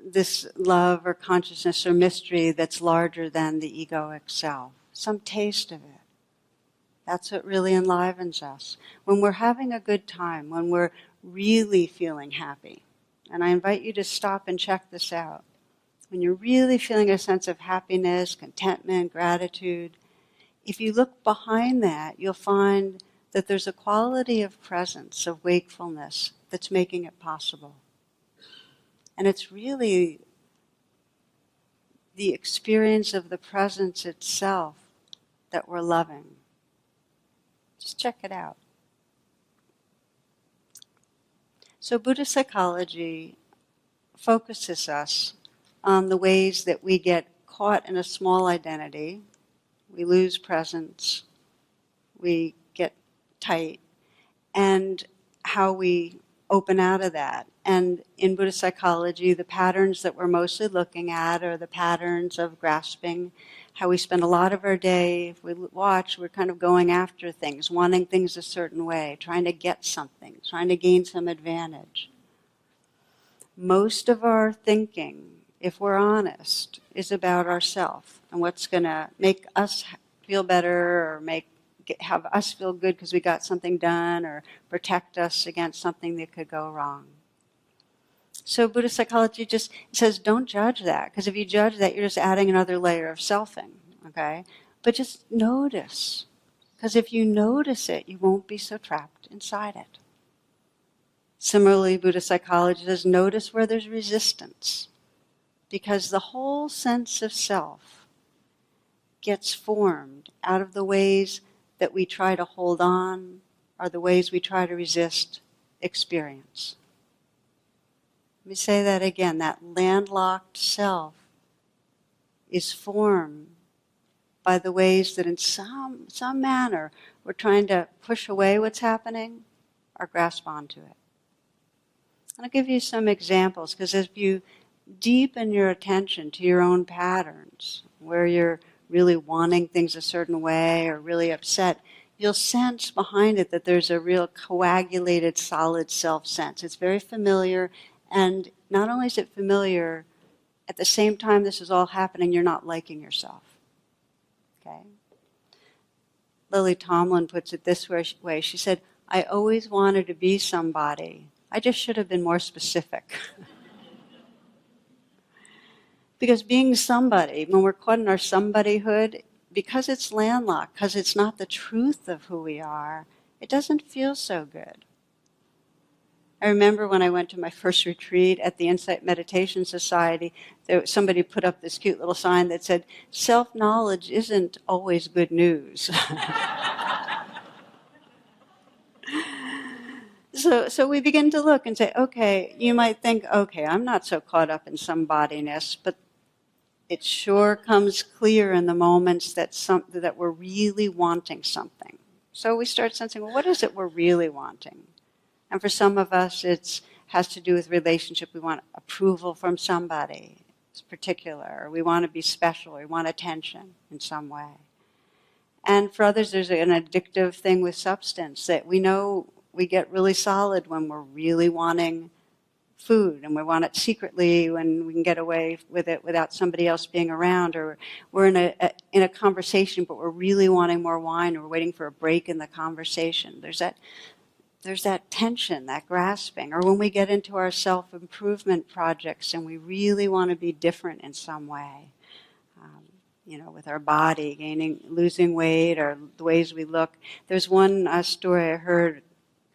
this love or consciousness or mystery that's larger than the egoic self. Some taste of it. That's what really enlivens us. When we're having a good time, when we're really feeling happy. And I invite you to stop and check this out. When you're really feeling a sense of happiness, contentment, gratitude, if you look behind that, you'll find that there's a quality of presence, of wakefulness, that's making it possible. And it's really the experience of the presence itself that we're loving. Just check it out. So Buddhist psychology focuses us on the ways that we get caught in a small identity, we lose presence, we get tight, and how we open out of that. And in Buddhist psychology, the patterns that we're mostly looking at are the patterns of grasping, how we spend a lot of our day, if we watch, we're kind of going after things, wanting things a certain way, trying to get something, trying to gain some advantage. Most of our thinking, if we're honest, is about ourselves and what's going to make us feel better or have us feel good because we got something done or protect us against something that could go wrong. So Buddhist psychology just says don't judge that, because if you judge that, you're just adding another layer of selfing, okay? But just notice, because if you notice it, you won't be so trapped inside it. Similarly, Buddhist psychology says notice where there's resistance, because the whole sense of self gets formed out of the ways that we try to hold on or the ways we try to resist experience. Let me say that again. That landlocked self is formed by the ways that in some manner we're trying to push away what's happening or grasp onto it. And I'll give you some examples, because if you deepen your attention to your own patterns, where you're really wanting things a certain way or really upset, you'll sense behind it that there's a real coagulated, solid self-sense. It's very familiar, and not only is it familiar, at the same time this is all happening, you're not liking yourself. Okay? Lily Tomlin puts it this way. She said, I always wanted to be somebody. I just should have been more specific. Because being somebody, when we're caught in our somebodyhood, because it's landlocked, because it's not the truth of who we are, it doesn't feel so good. I remember when I went to my first retreat at the Insight Meditation Society, somebody put up this cute little sign that said, self-knowledge isn't always good news. So we begin to look and say, okay, you might think, okay, I'm not so caught up in somebodyness, but it sure comes clear in the moments that we're really wanting something. So we start sensing, well, what is it we're really wanting? And for some of us, it has to do with relationship. We want approval from somebody. It's particular. Or we want to be special. Or we want attention in some way. And for others, there's an addictive thing with substance that we know we get really solid when we're really wanting food, and we want it secretly when we can get away with it without somebody else being around, or we're in a conversation but we're really wanting more wine, or we're waiting for a break in the conversation. There's that tension, that grasping. Or when we get into our self-improvement projects and we really want to be different in some way, with our body, losing weight, or the ways we look. There's one story I heard.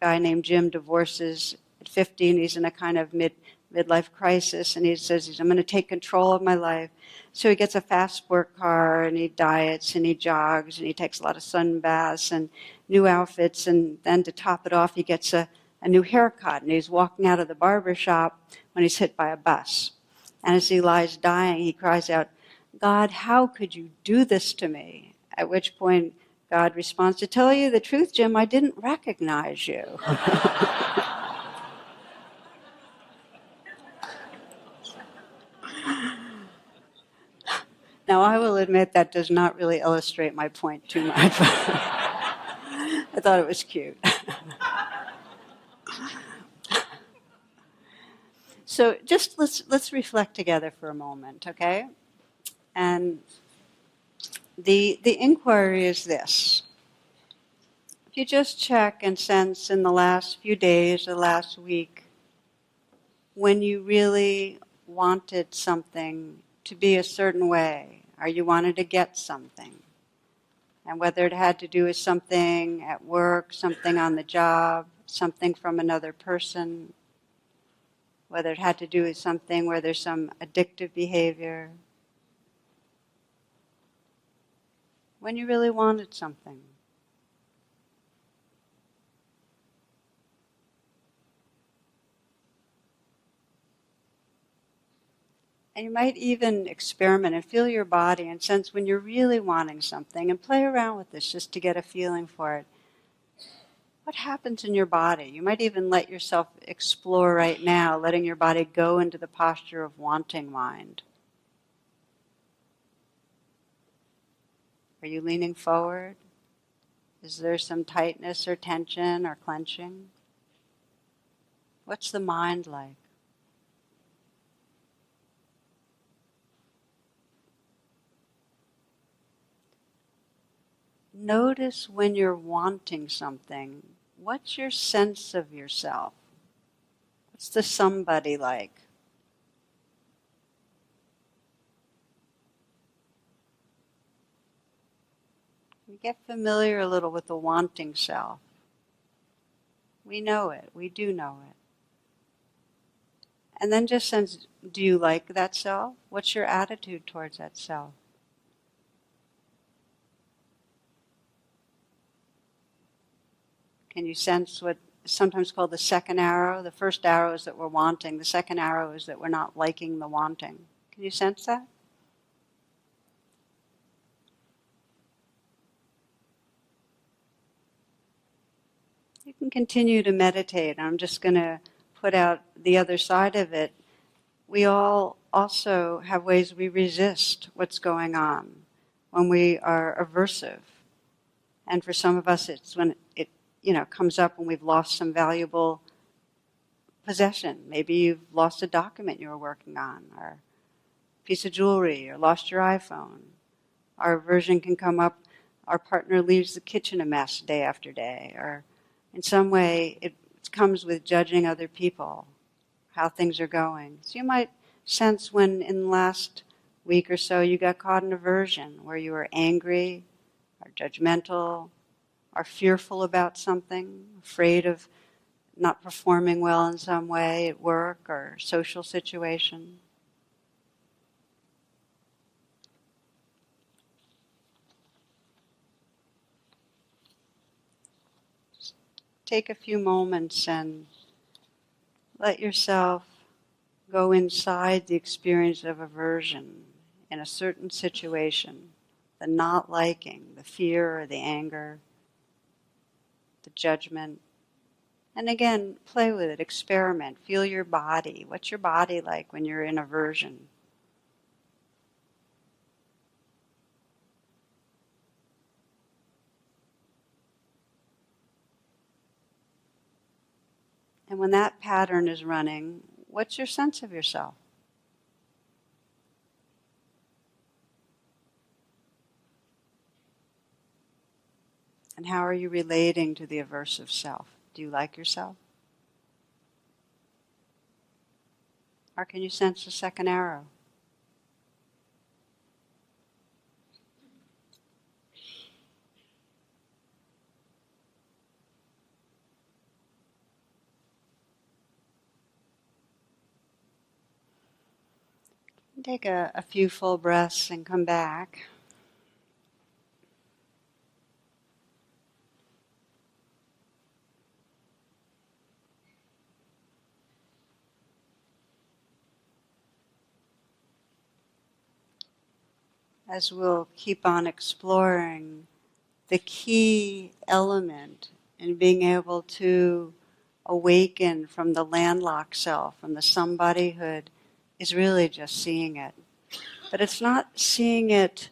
A guy named Jim divorces at 50, and he's in a kind of midlife crisis, and he says, I'm going to take control of my life. So he gets a fast sport car, and he diets, and he jogs, and he takes a lot of sun baths and new outfits, and then to top it off, he gets a new haircut, and he's walking out of the barber shop when he's hit by a bus. And as he lies dying, he cries out, God, how could you do this to me? At which point, God responds, to tell you the truth, Jim, I didn't recognize you. Now, I will admit that does not really illustrate my point too much. I thought it was cute. So just let's reflect together for a moment, okay? And the inquiry is this. If you just check and sense in the last few days, the last week, when you really wanted something to be a certain way, or you wanted to get something, and whether it had to do with something at work, something on the job, something from another person, whether it had to do with something where there's some addictive behavior, when you really wanted something. And you might even experiment and feel your body and sense when you're really wanting something and play around with this just to get a feeling for it. What happens in your body? You might even let yourself explore right now, letting your body go into the posture of wanting mind. Are you leaning forward? Is there some tightness or tension or clenching? What's the mind like? Notice when you're wanting something, what's your sense of yourself? What's the somebody like? We get familiar a little with the wanting self. We know it. We do know it. And then just sense, do you like that self? What's your attitude towards that self? Can you sense what is sometimes called the second arrow? The first arrow is that we're wanting. The second arrow is that we're not liking the wanting. Can you sense that? You can continue to meditate. I'm just going to put out the other side of it. We all also have ways we resist what's going on when we are aversive. And for some of us, it's when it comes up when we've lost some valuable possession. Maybe you've lost a document you were working on, or a piece of jewelry, or lost your iPhone. Our aversion can come up, our partner leaves the kitchen a mess day after day, or in some way it comes with judging other people, how things are going. So you might sense when in the last week or so you got caught in aversion, where you were angry, or judgmental, or fearful about something, afraid of not performing well in some way at work or social situation. Just take a few moments and let yourself go inside the experience of aversion in a certain situation, the not liking, the fear or the anger, the judgment. And again, play with it, experiment, feel your body. What's your body like when you're in aversion? And when that pattern is running, what's your sense of yourself? And how are you relating to the aversive self? Do you like yourself? Or can you sense the second arrow? Take a few full breaths and come back. As we'll keep on exploring, the key element in being able to awaken from the landlocked self, from the somebodyhood, is really just seeing it. But it's not seeing it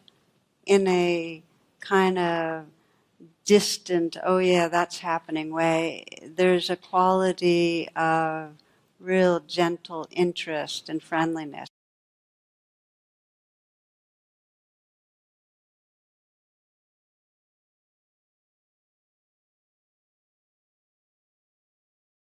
in a kind of distant, oh yeah, that's happening way. There's a quality of real gentle interest and friendliness.